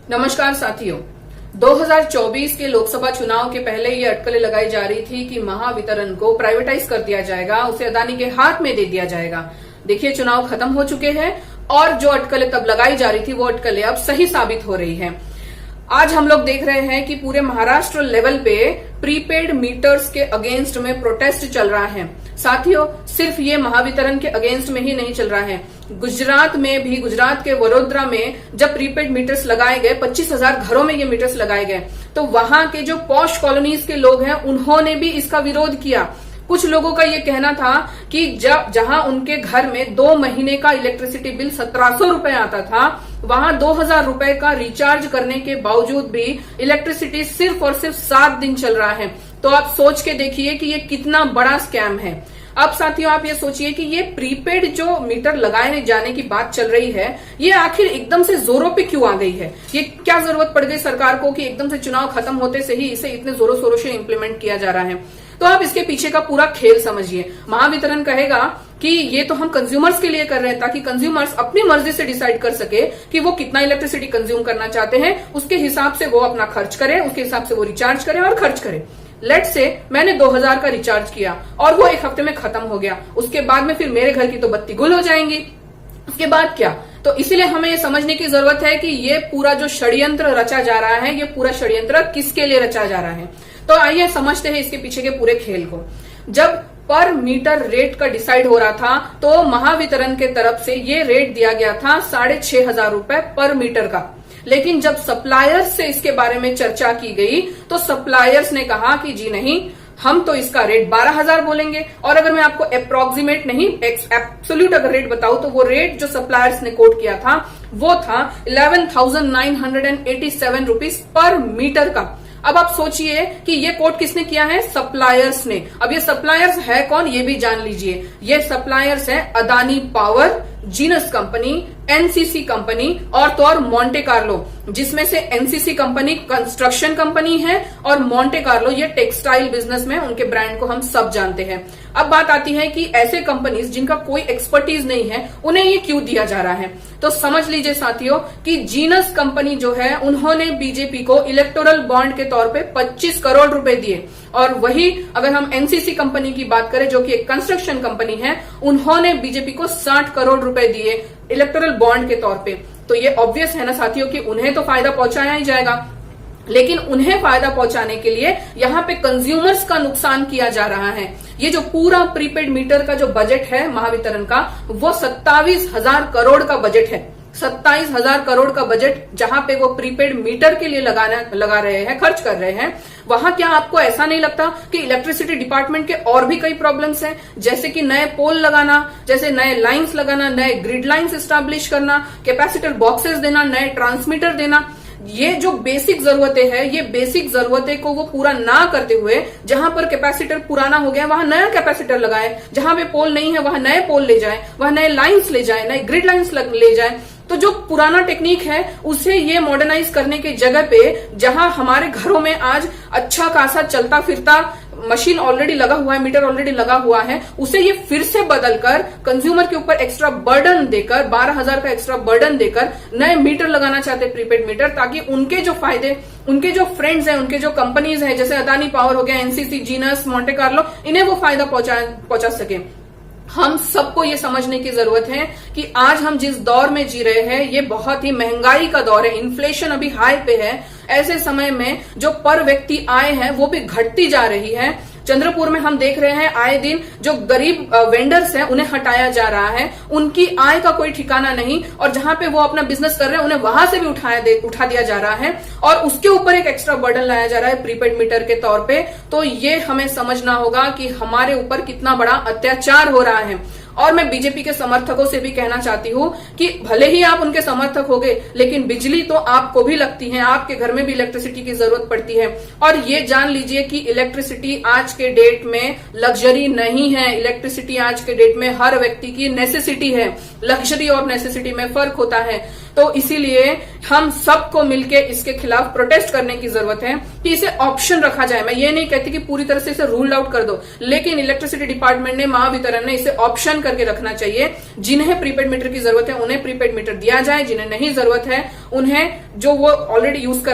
नमस्कार साथियों। 2024 के लोकसभा चुनाव के पहले ये अटकलें लगाई जा रही थी कि महावितरण को प्राइवेटाइज कर दिया जाएगा, उसे अदानी के हाथ में दे दिया जाएगा। देखिए, चुनाव खत्म हो चुके हैं और जो अटकलें तब लगाई जा रही थी वो अटकलें अब सही साबित हो रही हैं। आज हम लोग देख रहे हैं कि पूरे महाराष्ट्र लेवल पे प्रीपेड मीटर्स के अगेंस्ट में प्रोटेस्ट चल रहा है। साथियों, सिर्फ ये महावितरण के अगेंस्ट में ही नहीं चल रहा है, गुजरात में भी, गुजरात के वडोदरा में जब प्रीपेड मीटर्स लगाए गए, 25,000 घरों में ये मीटर्स लगाए गए, तो वहां के जो पॉश कॉलोनीज के लोग हैं उन्होंने भी इसका विरोध किया। कुछ लोगों का ये कहना था कि जहां उनके घर में 2 महीने का इलेक्ट्रिसिटी बिल 1700 रुपए आता था, वहां 2000 रुपए का रिचार्ज करने के बावजूद भी इलेक्ट्रिसिटी सिर्फ और सिर्फ 7 दिन चल रहा है। तो आप सोच के देखिए कि ये कितना बड़ा स्कैम है। अब साथियों, आप ये सोचिए कि ये प्रीपेड जो मीटर लगाए जाने की बात चल रही है, ये आखिर एकदम से जोरों पे क्यों आ गई है? ये क्या जरूरत पड़ गई सरकार को कि एकदम से चुनाव खत्म होते से ही इसे इतने जोरों शोरों से इंप्लीमेंट किया जा रहा है? तो आप इसके पीछे का पूरा खेल समझिए। महावितरण कहेगा कि ये तो हम कंज्यूमर्स के लिए कर रहे हैं ताकि कंज्यूमर्स अपनी मर्जी से डिसाइड कर सके कि वो कितना इलेक्ट्रिसिटी कंज्यूम करना चाहते हैं, उसके हिसाब से वो अपना खर्च करे, उसके हिसाब से वो रिचार्ज करे और खर्च करे। लेट से मैंने 2000 का रिचार्ज किया और वो 1 हफ्ते में खत्म हो गया, उसके बाद में फिर मेरे घर की तो बत्ती गुल हो जाएंगी, उसके बाद क्या? तो इसीलिए हमें ये समझने की जरूरत है कि ये पूरा जो षड्यंत्र रचा जा रहा है, ये पूरा षड्यंत्र किसके लिए रचा जा रहा है। तो आइए समझते हैं इसके पीछे के पूरे खेल को। जब पर मीटर रेट का डिसाइड हो रहा था तो महावितरण के तरफ से ये रेट दिया गया था 6,500 रुपए पर मीटर का। लेकिन जब सप्लायर्स से इसके बारे में चर्चा की गई तो सप्लायर्स ने कहा कि जी नहीं, हम तो इसका रेट 12,000 बोलेंगे। और अगर मैं आपको अप्रोक्सीमेट नहीं, एब्सोल्यूट अगर रेट बताऊं तो वो रेट जो सप्लायर्स ने कोट किया था वो था 11,987 रुपीज पर मीटर का। अब आप सोचिए कि ये कोट किसने किया है? सप्लायर्स ने। अब ये सप्लायर्स है कौन, ये भी जान लीजिए। ये सप्लायर्स है Adani power, genus company, NCC company और तो और मोंटे कार्लो, जिसमें से एनसीसी कंपनी कंस्ट्रक्शन कंपनी है और मोंटे कार्लो ये टेक्सटाइल बिजनेस में, उनके ब्रांड को हम सब जानते हैं। अब बात आती है कि ऐसे कंपनीज जिनका कोई एक्सपर्टीज नहीं है, उन्हें ये क्यों दिया जा रहा है? तो समझ लीजिए साथियों कि जीनस कंपनी जो है उन्होंने बीजेपी को इलेक्टोरल बॉन्ड के तौर पे 25 करोड़ रुपए दिए। और वही अगर हम एनसीसी कंपनी की बात करें जो कि एक कंस्ट्रक्शन कंपनी है, उन्होंने बीजेपी को 60 करोड़ रुपए दिए इलेक्टोरल बॉन्ड के तौर पे। तो ये ऑब्वियस है ना साथियों कि उन्हें तो फायदा पहुंचाया ही जाएगा, लेकिन उन्हें फायदा पहुंचाने के लिए यहाँ पे कंज्यूमर्स का नुकसान किया जा रहा है। ये जो पूरा प्रीपेड मीटर का जो बजट है महावितरण का, वो 27,000 करोड़ का बजट है। 27,000 करोड़ का बजट जहां पे वो प्रीपेड मीटर के लिए लगा रहे हैं, खर्च कर रहे हैं। वहां क्या आपको ऐसा नहीं लगता कि इलेक्ट्रिसिटी डिपार्टमेंट के और भी कई प्रॉब्लम्स हैं, जैसे कि नए पोल लगाना, जैसे नए लाइंस लगाना, नए ग्रिड लाइंस एस्टैब्लिश करना, कैपेसिटर बॉक्सेस देना, नए ट्रांसमीटर देना। ये जो बेसिक जरूरतें हैं, ये बेसिक जरूरतें को वो पूरा ना करते हुए, जहां पर कैपेसिटर पुराना हो गया वहां नया कैपेसिटर लगाए, जहां पे पोल नहीं है वहां नए पोल ले जाए, वहां नए लाइंस ले जाए, नए ग्रिड लाइंस ले जाए। तो जो पुराना टेक्निक है उसे ये मॉडर्नाइज करने की जगह पे, जहां हमारे घरों में आज अच्छा खासा चलता फिरता मशीन ऑलरेडी लगा हुआ है, मीटर ऑलरेडी लगा हुआ है, उसे ये फिर से बदलकर कंज्यूमर के ऊपर एक्स्ट्रा बर्डन देकर, 12,000 का एक्स्ट्रा बर्डन देकर नए मीटर लगाना चाहते हैं, प्रीपेड मीटर, ताकि उनके जो फायदे, उनके जो फ्रेंड्स हैं, उनके जो कंपनीज हैं, जैसे अदानी पावर हो गया, एनसीसी, जीनस, मोंटे कार्लो, इन्हें वो फायदा पहुंचा सके। हम सबको ये समझने की जरूरत है कि आज हम जिस दौर में जी रहे हैं, ये बहुत ही महंगाई का दौर है, इन्फ्लेशन अभी हाई पे है। ऐसे समय में जो पर व्यक्ति आय है वो भी घटती जा रही है। चंद्रपुर में हम देख रहे हैं आए दिन जो गरीब वेंडर्स हैं उन्हें हटाया जा रहा है, उनकी आय का कोई ठिकाना नहीं, और जहां पे वो अपना बिजनेस कर रहे हैं उन्हें वहां से भी उठा दिया जा रहा है और उसके ऊपर एक एक्स्ट्रा बर्डन लाया जा रहा है प्रीपेड मीटर के तौर पे। तो ये हमें समझना होगा कि हमारे ऊपर कितना बड़ा अत्याचार हो रहा है। और मैं बीजेपी के समर्थकों से भी कहना चाहती हूँ कि भले ही आप उनके समर्थक होंगे, लेकिन बिजली तो आपको भी लगती है, आपके घर में भी इलेक्ट्रिसिटी की जरूरत पड़ती है। और ये जान लीजिए कि इलेक्ट्रिसिटी आज के डेट में लग्जरी नहीं है, इलेक्ट्रिसिटी आज के डेट में हर व्यक्ति की नेसेसिटी है। लग्जरी और नेसेसिटी में फर्क होता है। तो इसीलिए हम सबको मिलके इसके खिलाफ प्रोटेस्ट करने की जरूरत है कि इसे ऑप्शन रखा जाए। मैं ये नहीं कहती कि पूरी तरह से इसे रूल आउट कर दो, लेकिन इलेक्ट्रिसिटी डिपार्टमेंट ने, महावितरण ने इसे ऑप्शन करके रखना चाहिए। जिन्हें प्रीपेड मीटर की जरूरत है उन्हें प्रीपेड मीटर दिया जाए, जिन्हें नहीं जरूरत है उन्हें जो वो ऑलरेडी यूज कर